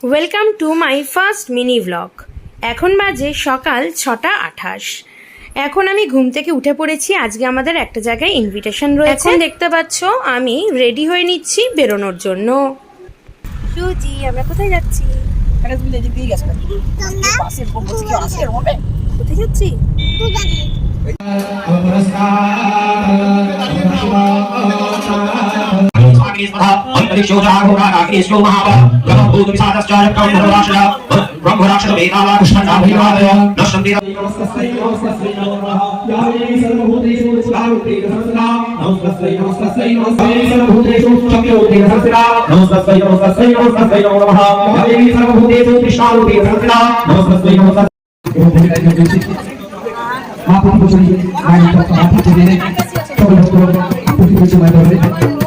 Welcome to my first mini blog. এখন বাজে সকাল 6:28। এখন আমি ঘুম থেকে উঠে পড়েছি। আজকে আমাদের একটা জায়গায় ইনভিটেশন রয়েছে। এখন দেখতে পাচ্ছ আমি রেডি হয়ে নিচ্ছি বেরোনোর জন্য। সুজি, আমরা কোথায় যাচ্ছি? কোথায় যাচ্ছি? প্রতি বছর